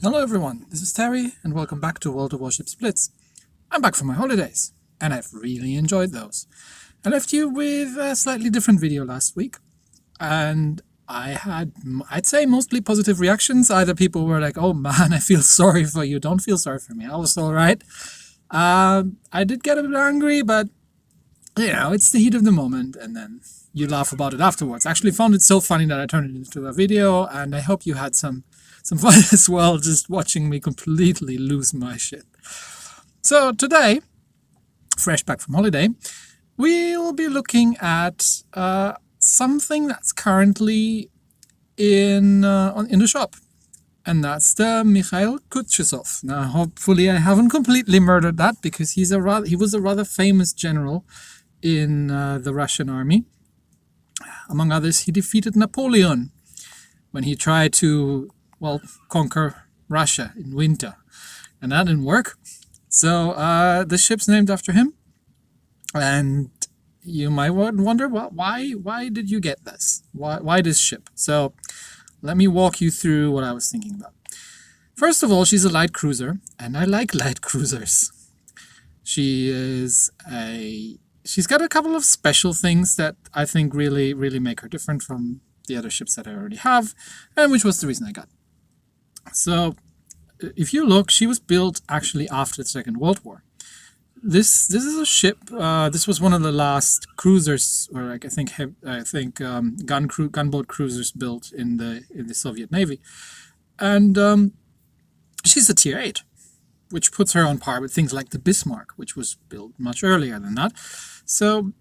Hello everyone, this is Terry and welcome back to Warships Blitz. I'm back from my holidays and I've really enjoyed those. I left you with a slightly different video last week and I had, I'd say, mostly positive reactions. Either people were like, oh man, I feel sorry for you, don't feel sorry for me, I was alright. I did get a bit angry, but you know, it's the heat of the moment and then you laugh about it afterwards. I actually found it so funny that I turned it into a video and I hope you had some fun as well, just watching me completely lose my shit. So today, fresh back from holiday, we'll be looking at something that's currently in the shop, and that's the Mikhail Kutuzov. Now, hopefully, I haven't completely murdered that because he was a rather famous general in the Russian army. Among others, he defeated Napoleon when he tried to conquer Russia in winter, and that didn't work. So the ship's named after him, and you might wonder, well, why did you get this? Why this ship? So let me walk you through what I was thinking about. First of all, she's a light cruiser, and I like light cruisers. She's got a couple of special things that I think really make her different from the other ships that I already have, and which was the reason I got. So, if you look, she was built actually after the Second World War. This is a ship. This was one of the last cruisers, or like I think gunboat cruisers built in the Soviet Navy, and she's a Tier 8, which puts her on par with things like the Bismarck, which was built much earlier than that. So,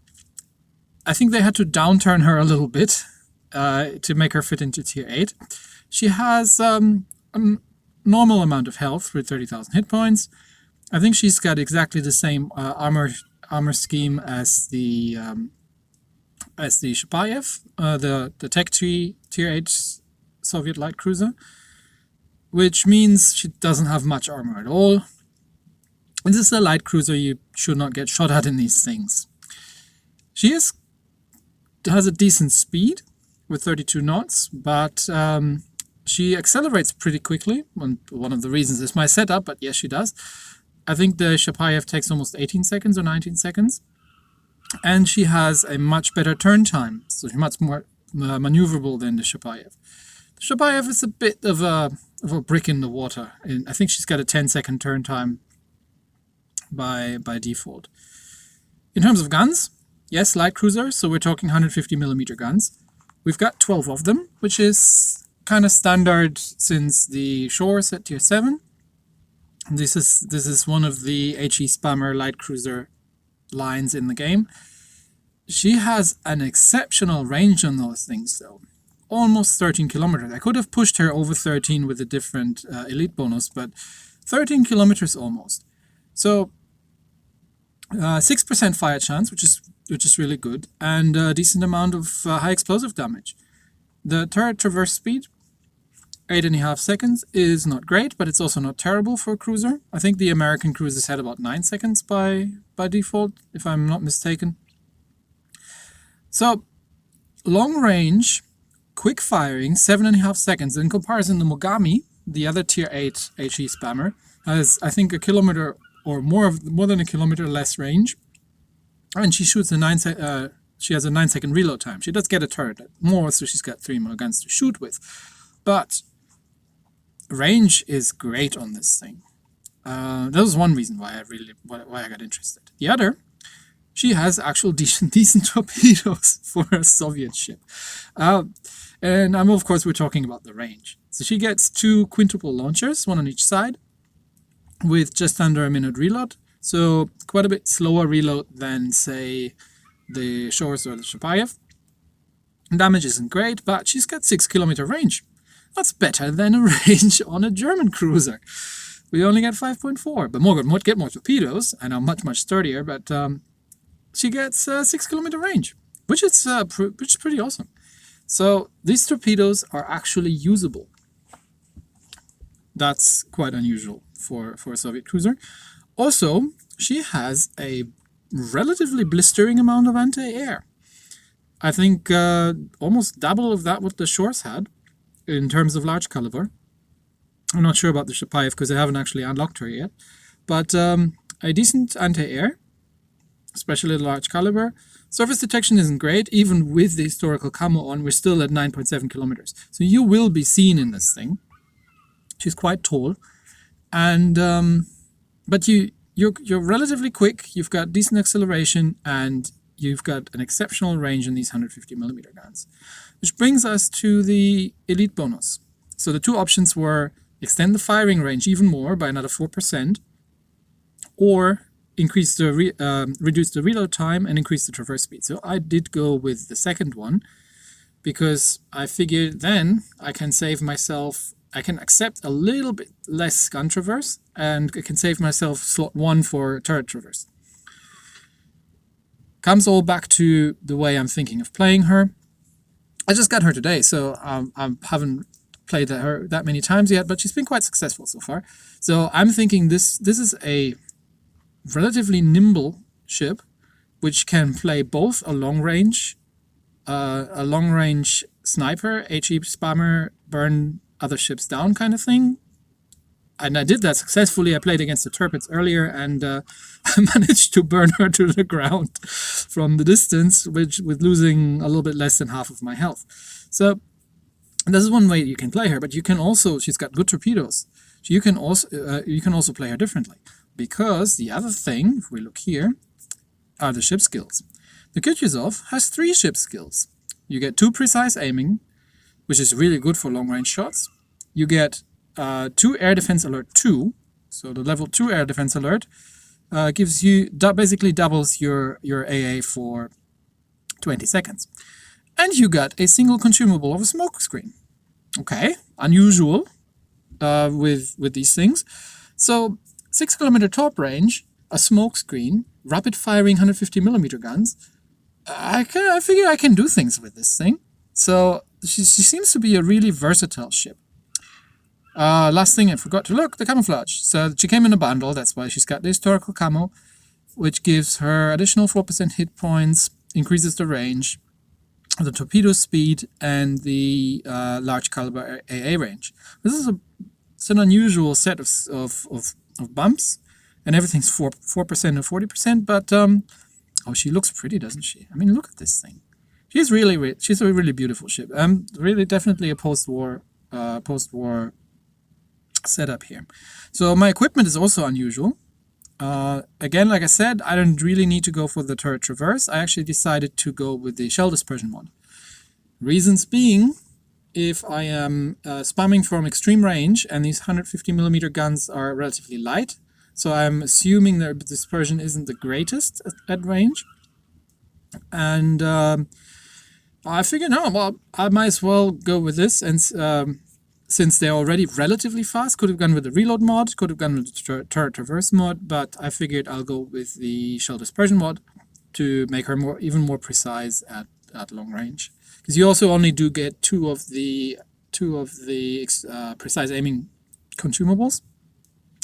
I think they had to downturn her a little bit to make her fit into Tier 8. She has a normal amount of health with 30,000 hit points. I think she's got exactly the same armor scheme as the Shapayev, the Tech 3 Tier 8 Soviet light cruiser, which means she doesn't have much armor at all. This is a light cruiser, you should not get shot at in these things. She has a decent speed with 32 knots, but she accelerates pretty quickly. One of the reasons is my setup, but yes, she does. I think the Shapayev takes almost 18 seconds or 19 seconds. And she has a much better turn time, so she's much more maneuverable than the Shapayev. The Shapayev is a bit of a brick in the water. I think she's got a 10-second turn time by default. In terms of guns, yes, light cruiser, so we're talking 150mm guns. We've got 12 of them, which is kind of standard since the Shores at Tier 7. This is one of the HE Spammer light cruiser lines in the game. She has an exceptional range on those things though. Almost 13 kilometers. I could have pushed her over 13 with a different elite bonus, but 13 kilometers almost. So 6% fire chance, which is really good, and a decent amount of high explosive damage. The turret traverse speed, 8.5 seconds, is not great, but it's also not terrible for a cruiser. I think the American cruisers had about 9 seconds by default, if I'm not mistaken. So, long range, quick firing, 7.5 seconds. In comparison, the Mogami, the other Tier 8 HE spammer, has, I think, a kilometer or more than a kilometer less range. And she shoots she has a 9-second reload time. She does get a turret more, so she's got 3 more guns to shoot with. But range is great on this thing. That was one reason why I got interested. The other, she has actual decent torpedoes for a Soviet ship. And of course we're talking about the range. So she gets 2 quintuple launchers, one on each side, with just under a minute reload. So quite a bit slower reload than, say, the Shores or the Shapayev. Damage isn't great, but she's got 6-kilometer range. That's better than a range on a German cruiser. We only get 5.4, but get more torpedoes and are much sturdier. But she gets 6-kilometer range, which is pretty awesome. So these torpedoes are actually usable. That's quite unusual for a Soviet cruiser. Also, she has a relatively blistering amount of anti-air. I think almost double of that what the Shores had in terms of large caliber. I'm not sure about the Shapayev because I haven't actually unlocked her yet. But a decent anti-air, especially at large caliber. Surface detection isn't great. Even with the historical camo on, we're still at 9.7 kilometers. So you will be seen in this thing. She's quite tall. And but you're relatively quick. You've got decent acceleration, and you've got an exceptional range in these 150mm guns. Which brings us to the elite bonus. So the two options were extend the firing range even more by another 4%, or reduce the reload time and increase the traverse speed. So I did go with the second one because I figured then I can save myself, I can accept a little bit less gun traverse, and I can save myself slot 1 for turret traverse. Comes all back to the way I'm thinking of playing her. I just got her today, so I haven't played her that many times yet, but she's been quite successful so far. So I'm thinking this is a relatively nimble ship, which can play both a long range sniper, HE spammer, burn other ships down kind of thing. And I did that successfully. I played against the Torpedoes earlier, and I managed to burn her to the ground from the distance, with losing a little bit less than half of my health. So this is one way you can play her, but you can also, she's got good torpedoes. So you can also play her differently. Because the other thing, if we look here, are the ship skills. The Kutuzov has 3 ship skills. You get 2 precise aiming, which is really good for long-range shots. You get 2 air defense alert 2. So the level 2 air defense alert gives you, basically doubles your AA for 20 seconds. And you got a single consumable of a smoke screen. Okay, unusual with these things. So 6-kilometer top range, a smoke screen, rapid firing 150mm guns. I figure I can do things with this thing. So she seems to be a really versatile ship. Last thing I forgot to look, the camouflage. So she came in a bundle, that's why she's got the historical camo, which gives her additional 4% hit points, increases the range, the torpedo speed, and the large caliber AA range. This is it's an unusual set of bumps, and everything's 4% or 40%, but oh, she looks pretty, doesn't she? I mean, look at this thing. She's a really beautiful ship. Really definitely a post-war setup here. So my equipment is also unusual. Again, like I said, I don't really need to go for the turret traverse. I actually decided to go with the shell dispersion mod. Reasons being, if I am spamming from extreme range, and these 150mm guns are relatively light, so I'm assuming their dispersion isn't the greatest at range. And I figured, no, well, I might as well go with this, and since they're already relatively fast, could have gone with the reload mod, could have gone with the turret traverse mod, but I figured I'll go with the shell dispersion mod to make her even more precise at long range. Because you also only do get two of the precise aiming consumables,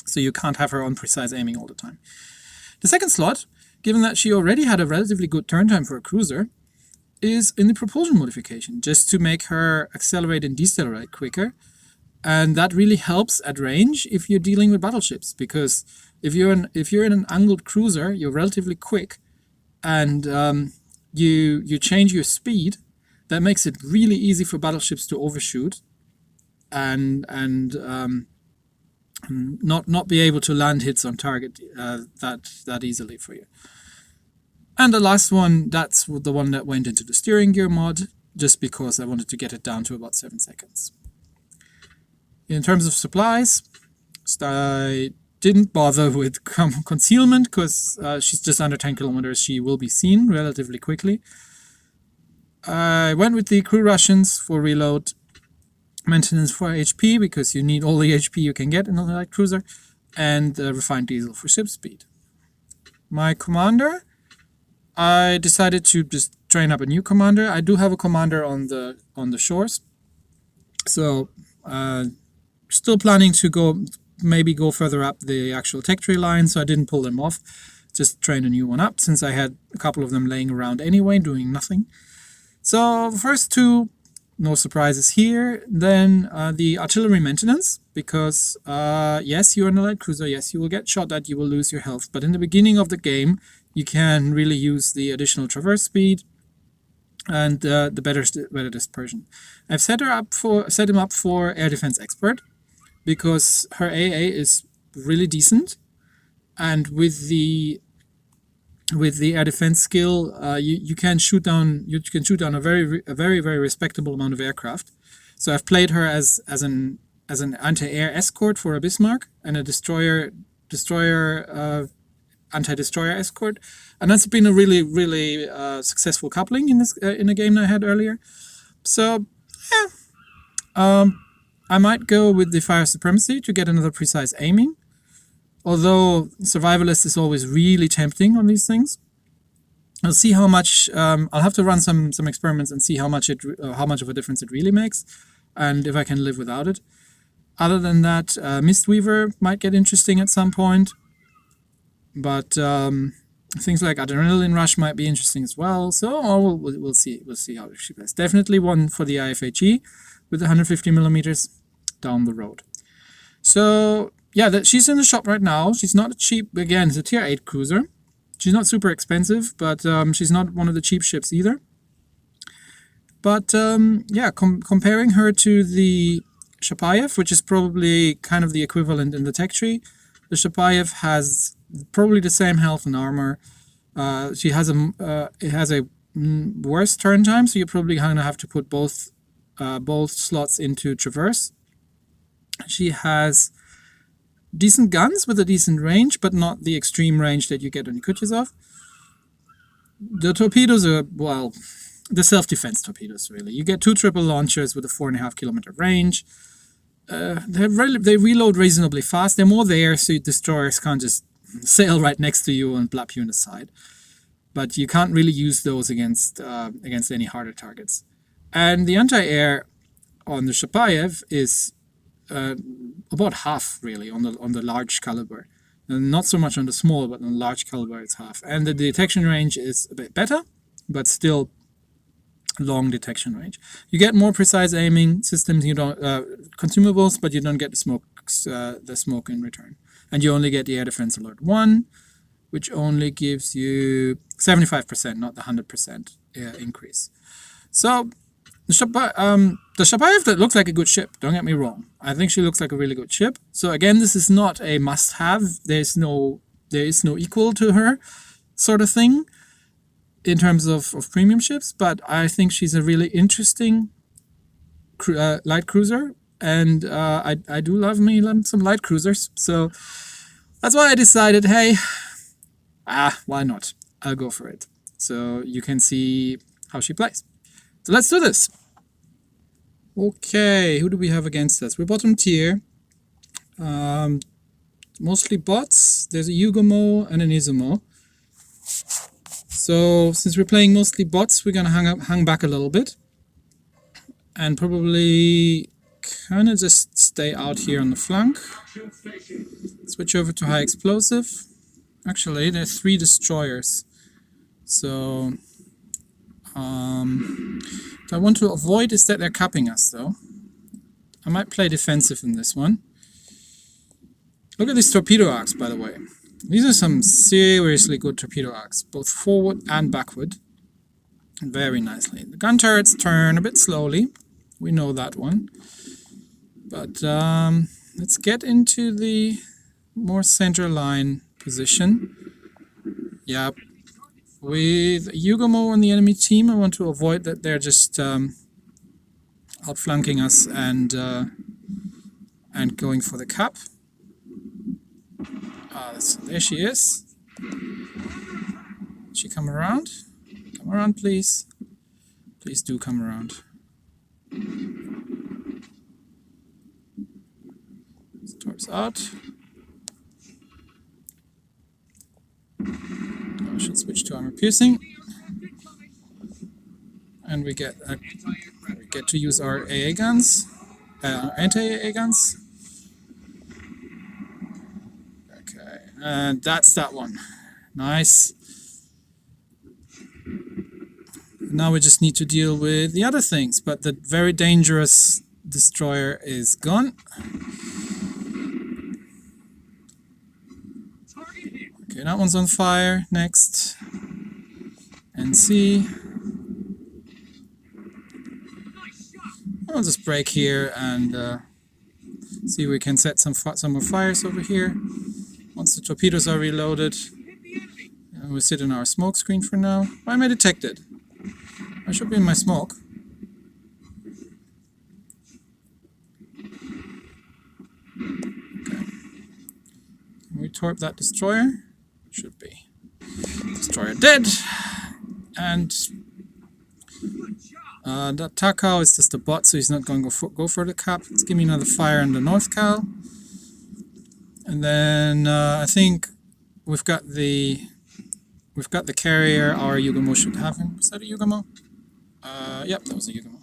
so you can't have her on precise aiming all the time. The second slot, given that she already had a relatively good turn time for a cruiser, is in the propulsion modification, just to make her accelerate and decelerate quicker. And that really helps at range if you're dealing with battleships, because if you're in an angled cruiser, you're relatively quick, and you change your speed. That makes it really easy for battleships to overshoot and not be able to land hits on target that easily for you. And the last one, that's the one that went into the steering gear mod, just because I wanted to get it down to about 7 seconds. In terms of supplies, I didn't bother with concealment, because she's just under 10 kilometers. She will be seen relatively quickly. I went with the crew rations for reload, maintenance for HP, because you need all the HP you can get in a light cruiser, and refined diesel for ship speed. My commander, I decided to just train up a new commander. I do have a commander on the shores, so still planning to maybe go further up the actual tech tree line, so I didn't pull them off. Just train a new one up, since I had a couple of them laying around anyway, doing nothing. So the first two no surprises here. Then the artillery maintenance, because yes, you're in a light cruiser, yes, you will get shot at, you will lose your health, but in the beginning of the game, you can really use the additional traverse speed and the better dispersion. I've set him up for air defense expert because her AA is really decent, and with the air defense skill, you can shoot down a very respectable amount of aircraft. So I've played her as an anti-air escort for a Bismarck and a destroyer anti-destroyer escort, and that's been a really successful coupling in a game I had earlier. So yeah, I might go with the fire supremacy to get another precise aiming. Although survivalist is always really tempting on these things. I'll see how much. I'll have to run some experiments and see how much of a difference it really makes, and if I can live without it. Other than that, Mistweaver might get interesting at some point, but things like Adrenaline Rush might be interesting as well. So we'll see how she plays. Definitely one for the IFHE with the 150mm down the road. So yeah, she's in the shop right now. She's not cheap. Again, it's a tier 8 cruiser. She's not super expensive, but she's not one of the cheap ships either. But yeah, comparing her to the Shapayev, which is probably kind of the equivalent in the tech tree, the Shapayev has probably the same health and armor. She has it has a worse turn time, so you're probably going to have to put both slots into traverse. She has decent guns with a decent range, but not the extreme range that you get on Kutuzov. The torpedoes are, well, the self-defense torpedoes, really. You get 2 triple launchers with a 4.5 kilometer range. They reload reasonably fast. They're more there, so destroyers can't just sail right next to you and blap you in the side. But you can't really use those against any harder targets. And the anti-air on the Shapayev is about half, really, on the large caliber. And not so much on the small, but on the large caliber it's half. And the detection range is a bit better, but still long detection range. You get more precise aiming systems, you don't consumables, but you don't get the smoke in return. And you only get the air defense alert 1, which only gives you 75%, not the 100% increase. So the Shapayev, that looks like a good ship, don't get me wrong. I think she looks like a really good ship. So again, this is not a must-have. There is no equal to her sort of thing in terms of premium ships, but I think she's a really interesting light cruiser, and I do love some light cruisers. So that's why I decided, hey, why not? I'll go for it. So you can see how she plays. So let's do this. Okay, who do we have against us? We're bottom tier. Mostly bots. There's a Yugomo and an Izumo. So since we're playing mostly bots, we're gonna hang back a little bit. And probably kind of just stay out here on the flank. Switch over to high explosive. Actually, there are 3 destroyers. So what I want to avoid is that they're capping us, though. I might play defensive in this one. Look at these torpedo arcs, by the way. These are some seriously good torpedo arcs, both forward and backward. Very nicely. The gun turrets turn a bit slowly. We know that one. But let's get into the more center line position. Yep. With Yugomo on the enemy team, I want to avoid that they're just outflanking us and going for the cap. There she is. She come around? Come around, please. Please do come around. Torps out. I should switch to armor piercing, and we get to use our AA guns, anti-AA guns. Okay, and that's that one. Nice. now we just need to deal with the other things. But the very dangerous destroyer is gone. Okay, that one's on fire. Next. NC. I'll just break here and see if we can set some more fires over here. Once the torpedoes are reloaded, we sit in our smoke screen for now. Why am I detected? I should be in my smoke. Okay. Can we torp that destroyer? Should be. Destroyer dead. And that Takao is just a bot, so he's not going to go for the cap. Let's give me another fire on the North Cal. And then I think we've got the carrier. Our Yugumo should have him. Was that a Yugumo? Yep, that was a Yugumo.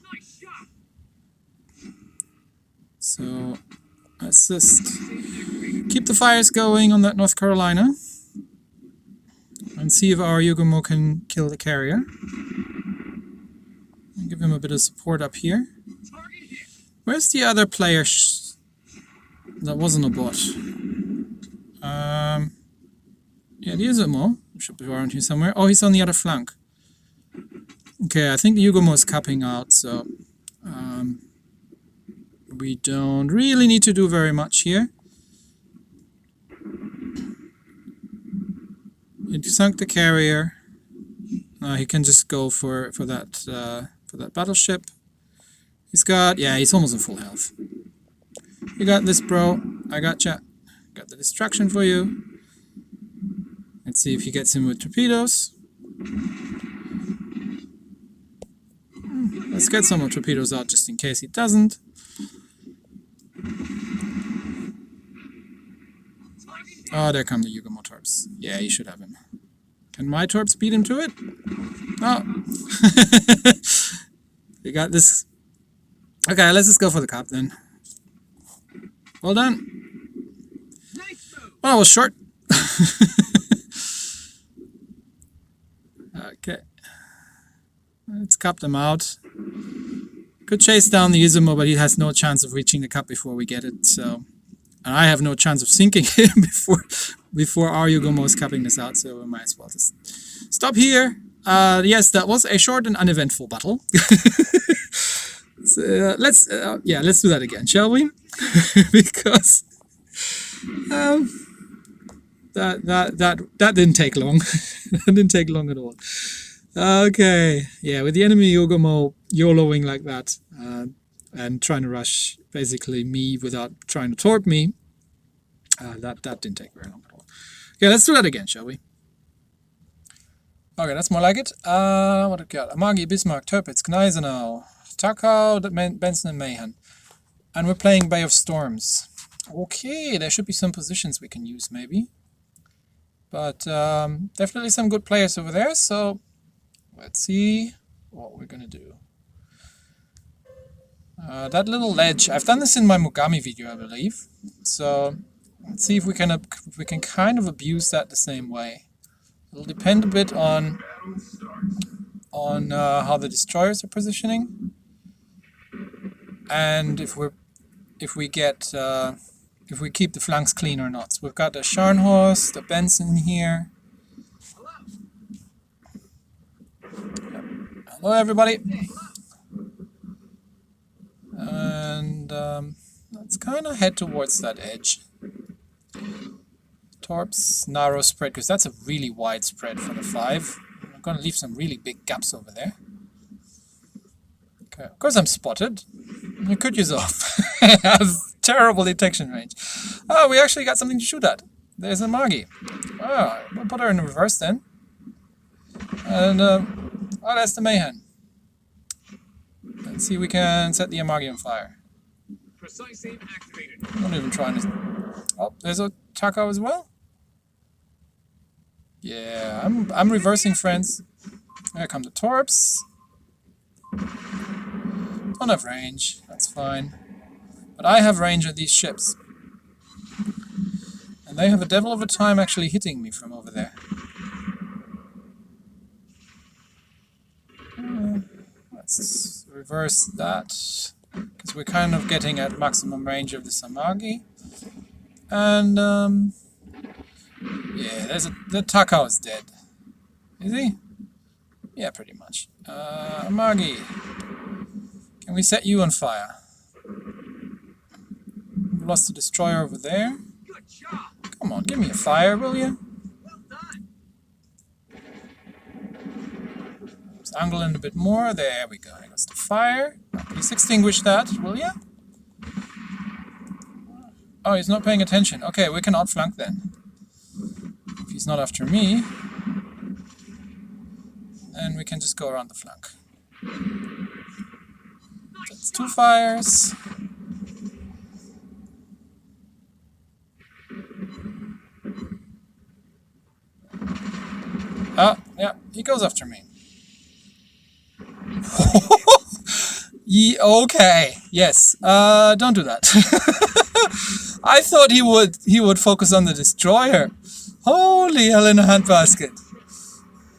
So let's just keep the fires going on that North Carolina and see if our Yugumo can kill the carrier. And give him a bit of support up here. Where's the other player that wasn't a bot? Yeah, the Yugumo should be around here somewhere. Oh, he's on the other flank. Okay, I think the Yugumo is capping out, so we don't really need to do very much here. He sunk the carrier. He can just go for that battleship. He's almost in full health. You got this, bro. I gotcha. Got the distraction for you. Let's see if he gets him with torpedoes. Let's get some more torpedoes out just in case he doesn't. Oh, there come the Yugumo torps. Yeah, you should have him. Can my torps beat him to it? Oh. We got this. Okay, let's just go for the cap then. Well done. Well, I was short. Okay. Let's cap them out. Could chase down the Izumo, but he has no chance of reaching the cap before we get it, so... And I have no chance of sinking him before our Yugumo is capping this out, so we might as well just stop here. Yes, that was a short and uneventful battle. So, let's do that again, shall we? Because that didn't take long. That didn't take long at all. Okay, yeah, with the enemy Yugumo YOLOing like that and trying to rush basically me without trying to torp me, that didn't take very long at all. Okay, let's do that again, shall we? Okay, that's more like it. What have we got? Amagi, Bismarck, Tirpitz, Gneisenau, Takao, Benson, and Mayhan. And we're playing Bay of Storms. Okay, there should be some positions we can use, maybe. But definitely some good players over there, so let's see what we're gonna do. That little ledge, I've done this in my Mogami video, I believe. So let's see if we can kind of abuse that the same way. It'll depend a bit on how the destroyers are positioning, and if we keep the flanks clean or not. So we've got the Scharnhorst, the Benson here. Hello, everybody. And let's kind of head towards that edge. Torps, narrow spread, because that's a really wide spread for the 5. I'm going to leave some really big gaps over there. Okay, of course I'm spotted. Kutuzov has terrible detection range. Oh, we actually got something to shoot at. There's a Magi. Oh, we'll put her in reverse then. And, oh, that's the Mayhem. Let's see if we can set the Amagi on fire. Precise aim activated. I'm not even trying to... Oh, there's a Takao as well? Yeah, I'm reversing, friends. There come the Torps. Don't have range, that's fine. But I have range of these ships. And they have a devil of a time actually hitting me from over there. reverse that, because we're kind of getting at maximum range of this Amagi. And, yeah, the Takao is dead. Is he? Yeah, pretty much. Amagi, can we set you on fire? We lost the destroyer over there. Come on, give me a fire, will you? Let's angle in a bit more. There we go. That's the fire. Please extinguish that, will you? Oh, he's not paying attention. Okay, we can outflank then. If he's not after me, then we can just go around the flank. That's 2 fires. Oh, yeah, he goes after me. Okay, yes. Don't do that. I thought he would focus on the destroyer. Holy hell in a handbasket.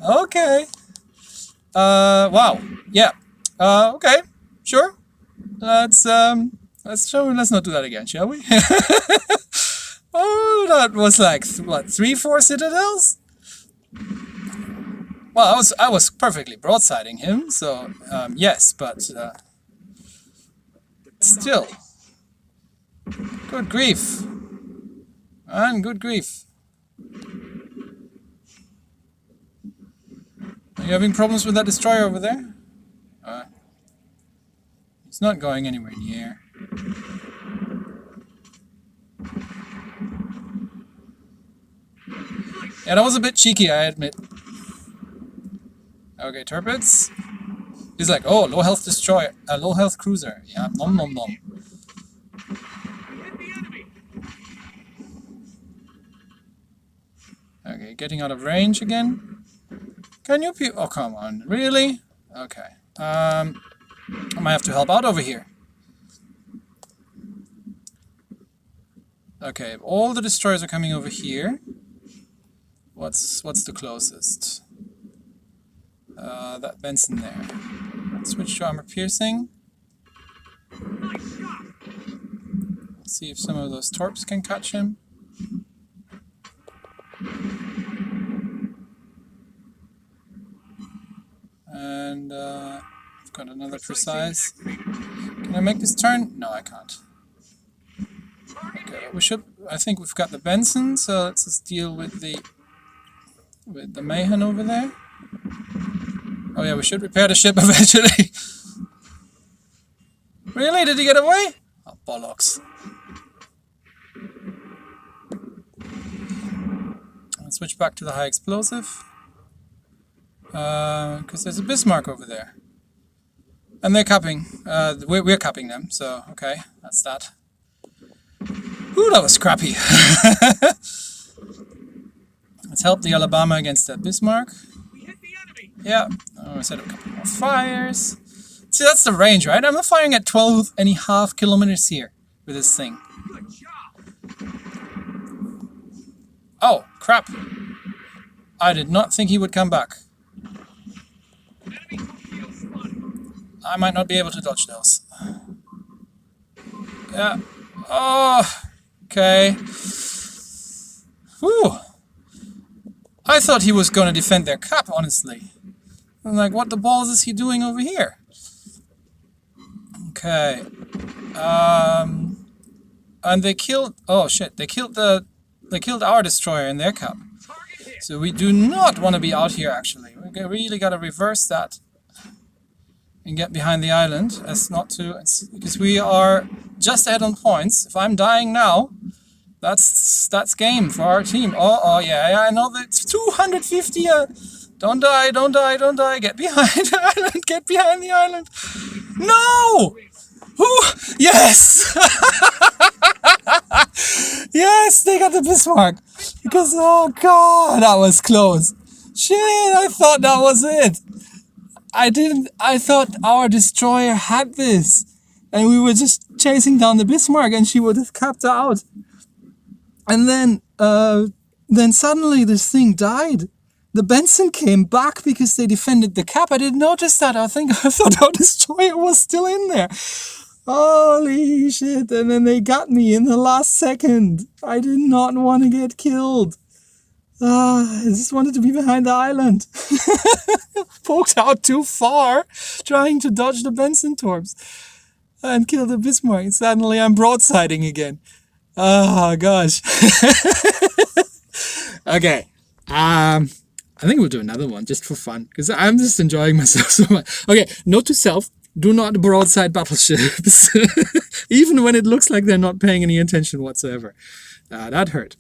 Okay. Wow. Yeah. Okay. Sure. Let's not do that again, shall we? Oh, that was like what, 3-4 citadels? Well, I was perfectly broadsiding him, so yes, but still, good grief, and good grief. Are you having problems with that destroyer over there? It's not going anywhere near. Yeah, that was a bit cheeky, I admit. Okay, Torpedoes. He's like, oh, low health destroyer, low health cruiser. Yeah, nom nom nom. Okay, getting out of range again. Can you oh, come on, really? Okay. I might have to help out over here. Okay, all the destroyers are coming over here. What's the closest? That Benson there. Let's switch to armor piercing. Let's see if some of those torps can catch him. And I've got another precise. Can I make this turn? No, I can't. Okay, we should. I think we've got the Benson, so let's just deal with the Mayhem over there. Oh yeah, we should repair the ship eventually. Really? Did he get away? Oh, bollocks. Let's switch back to the high explosive. Because there's a Bismarck over there. And they're capping. We're capping them, so okay, that's that. Ooh, that was scrappy. Let's help the Alabama against that Bismarck. Yeah, I set up a couple more fires. See, that's the range, right? I'm firing at 12.5 kilometers here with this thing. Oh, crap. I did not think he would come back. I might not be able to dodge those. Yeah. Oh, okay. Whew. I thought he was going to defend their cap, honestly. I'm like, what the balls is he doing over here? Okay. And they killed... Oh, shit. They killed our destroyer in their cap. So we do not want to be out here, actually. We really got to reverse that. And get behind the island, as not to... Because we are just ahead on points. If I'm dying now, that's game for our team. Oh, yeah, I know that it's 250. Don't die, don't die, don't die. Get behind the island, get behind the island. No! Who? Yes! Yes, they got the Bismarck. Because, oh god, that was close. Shit, I thought that was it. I thought our destroyer had this. And we were just chasing down the Bismarck and she would have capped out. And then suddenly this thing died. the Benson came back because they defended the cap. I didn't notice that. I thought our destroyer was still in there. Holy shit. And then they got me in the last second. I did not want to get killed. I just wanted to be behind the island. Poked out too far, trying to dodge the Benson torps and kill the Bismarck. And suddenly I'm broadsiding again. Oh gosh. Okay. I think we'll do another one just for fun because I'm just enjoying myself so much. Okay, note to self: do not broadside battleships, even when it looks like they're not paying any attention whatsoever. That hurt.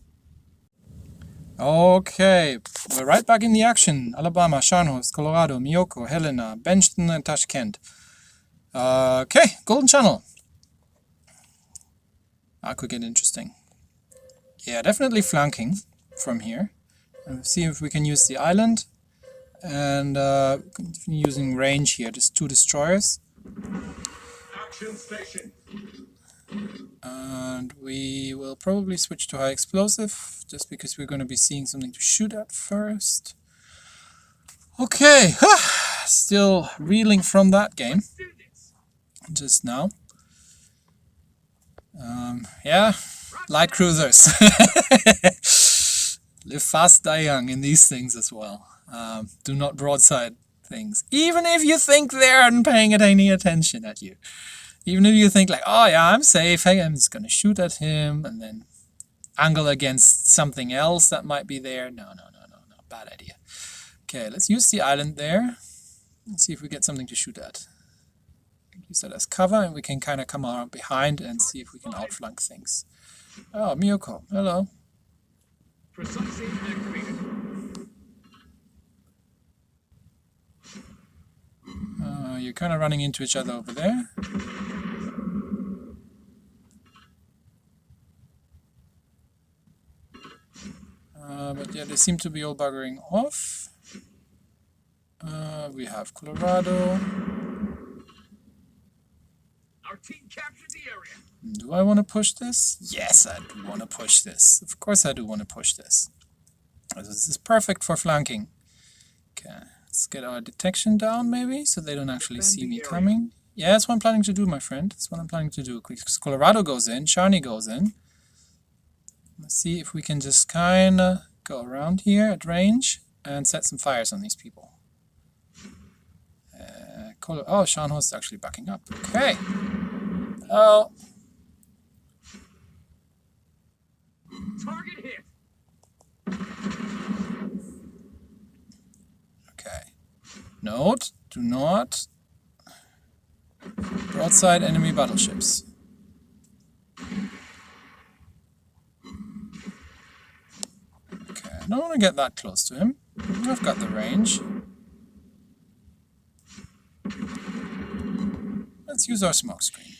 Okay, we're right back in the action. Alabama, Scharnhorst, Colorado, Myoko, Helena, Benston, and Tashkent. Okay, Golden Channel. That could get interesting. Yeah, definitely flanking from here. And see if we can use the island. And using range here, just 2 destroyers. Action station. And we will probably switch to high explosive, just because we're going to be seeing something to shoot at first. Okay, still reeling from that game just now. Yeah, light cruisers. Live fast, die young in these things as well. Do not broadside things, even if you think they aren't paying any attention at you. Even if you think like, oh yeah, I'm safe, hey, I'm just gonna shoot at him and then angle against something else that might be there. No, bad idea. Okay, let's use the island there. Let's see if we get something to shoot at. Use that as cover and we can kind of come around behind and see if we can outflank things. Oh, Myoko, hello. Precise aim activated. You're kind of running into each other over there. But yeah, they seem to be all buggering off. We have Colorado. Our team captured the area. Do I want to push this? Yes, I do want to push this. Of course I do want to push this. This is perfect for flanking. Okay, let's get our detection down maybe, so they don't actually see me coming. Yeah, that's what I'm planning to do, my friend. That's what I'm planning to do. Because Colorado goes in, Sharni goes in. Let's see if we can just kind of go around here at range and set some fires on these people. Oh, Scharnhorst is actually backing up. Okay. Oh. Target hit. Okay. Note, do not broadside enemy battleships. Okay, I don't want to get that close to him. I've got the range. Let's use our smoke screen.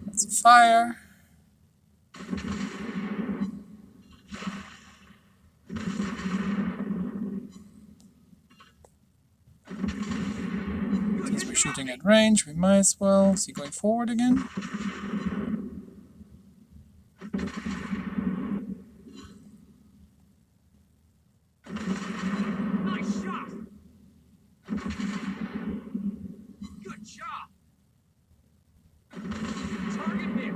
Let's fire. Since we're shooting at range, we might as well. Is he going forward again? Nice shot. Good job. Target hit.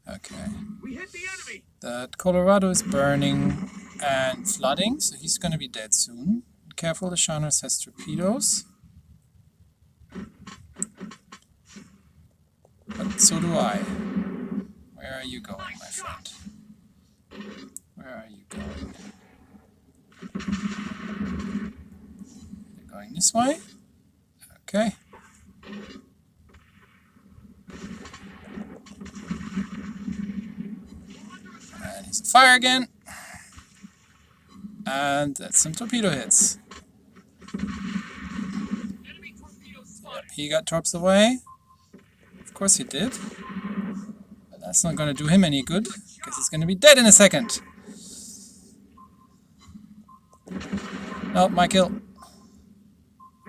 Okay. We hit the enemy. That Colorado is burning and flooding, so he's going to be dead soon. Careful, the Scharnhorst has torpedoes. But so do I. Where are you going, my friend? Where are you going? You're going this way? Okay. And he's on fire again. And that's some torpedo hits. Yep, he got torps away. Of course he did. But that's not going to do him any good, because he's going to be dead in a second. No, my kill.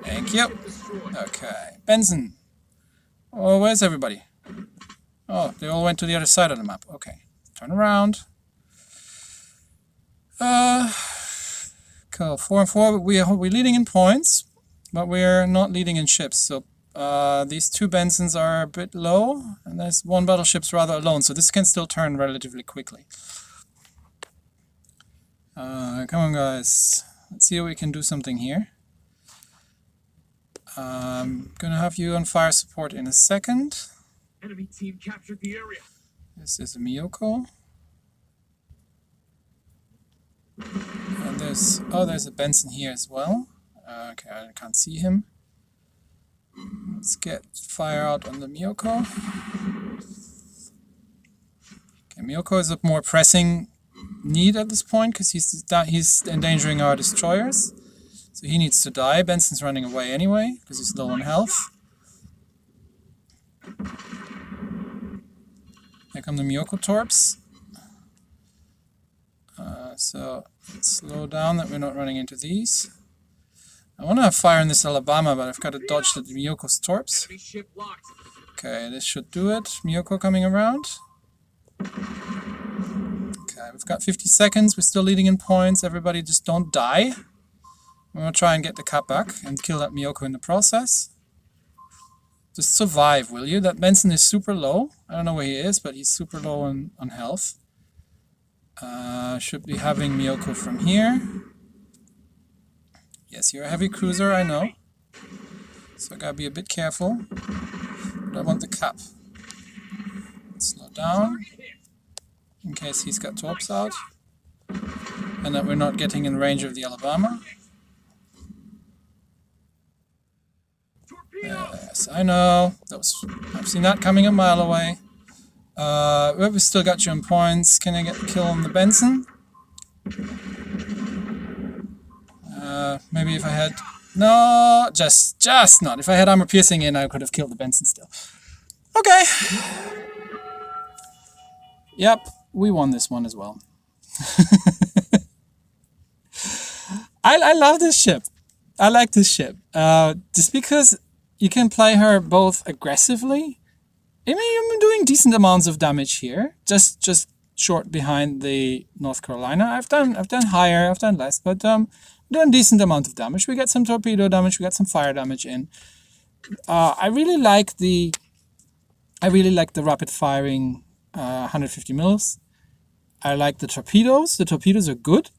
Thank you. Okay, Benson. Oh, where's everybody? Oh, they all went to the other side of the map. Okay, turn around. Cool. 4 and 4. We're leading in points, but we're not leading in ships. So these 2 Bensons are a bit low, and there's 1 battleship's rather alone. So this can still turn relatively quickly. Come on, guys. Let's see if we can do something here. I'm gonna have you on fire support in a second. Enemy team captured the area. This is Miyoko. And there's a Benson here as well. Okay, I can't see him. Let's get fire out on the Miyoko. Okay, Miyoko is a more pressing need at this point because he's endangering our destroyers. So he needs to die. Benson's running away anyway because he's low on health. Here come the Miyoko torps. So let's slow down that we're not running into these. I want to have fire in this Alabama, but I've got to dodge the Miyoko's torps. Okay, this should do it. Miyoko coming around. Okay, we've got 50 seconds. We're still leading in points. Everybody just don't die. We're going to try and get the cap back and kill that Miyoko in the process. Just survive, will you? That Benson is super low. I don't know where he is, but he's super low on health. Should be having Miyoko from here. Yes, you're a heavy cruiser, I know. So I gotta be a bit careful. But I want the cap. Slow down. In case he's got torps out. And that we're not getting in range of the Alabama. Yes, I know. I've seen that coming a mile away. We've still got you in points. Can I get the kill on the Benson? Maybe if I had... No, just not. If I had armor piercing in, I could have killed the Benson still. Okay. Yep, we won this one as well. I love this ship. I like this ship. Just because you can play her both aggressively. I mean, I'm doing decent amounts of damage here. Just short behind the North Carolina. I've done higher, I've done less, but doing decent amount of damage. We get some torpedo damage, we get some fire damage in. I really like the rapid firing 150 mils. I like the torpedoes. The torpedoes are good.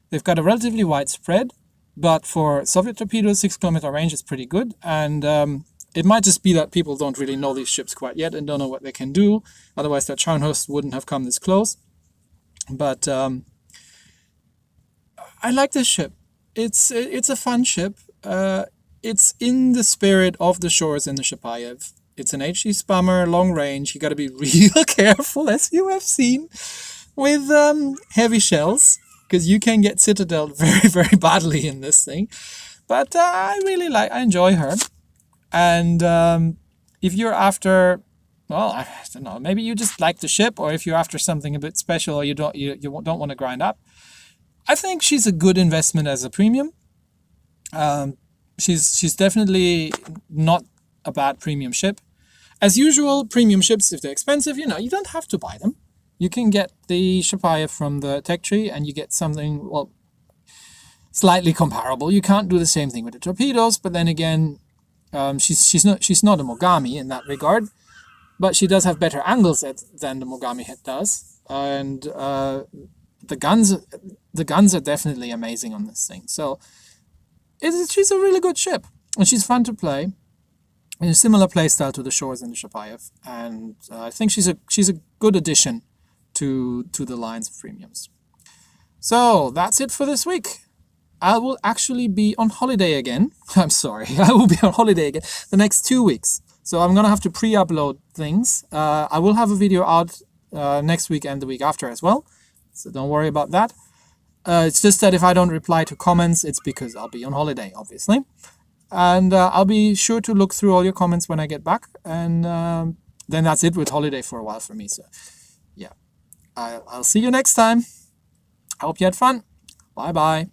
They've got a relatively wide spread, but for Soviet torpedoes, 6-kilometer range is pretty good. And it might just be that people don't really know these ships quite yet and don't know what they can do. Otherwise, that Scharnhorst wouldn't have come this close. But I like this ship. It's a fun ship. It's in the spirit of the shores in the Shapayev. It's an HE spammer, long range. You got to be real careful, as you have seen, with heavy shells, because you can get citadeled very, very badly in this thing. But I enjoy her. And if you're after, well, I don't know, maybe you just like the ship, or if you're after something a bit special, or you don't want to grind up, I think she's a good investment as a premium. She's definitely not a bad premium ship. As usual, premium ships, if they're expensive, you don't have to buy them. You can get the Shapayev from the tech tree, and you get something, well, slightly comparable. You can't do the same thing with the torpedoes, but then again, she's not a Mogami in that regard, but she does have better angles than the Mogami head does, and the guns are definitely amazing on this thing. So she's a really good ship, and she's fun to play. In a similar playstyle to the Shores and the Shapayev, and I think she's a good addition to the lines of premiums. So that's it for this week. I will actually be on holiday again. I'm sorry, I will be on holiday again the next 2 weeks. So I'm gonna have to pre-upload things. I will have a video out next week and the week after as well. So don't worry about that. It's just that if I don't reply to comments, it's because I'll be on holiday, obviously. And I'll be sure to look through all your comments when I get back. And then that's it with holiday for a while for me. So, yeah. I'll see you next time. I hope you had fun. Bye-bye.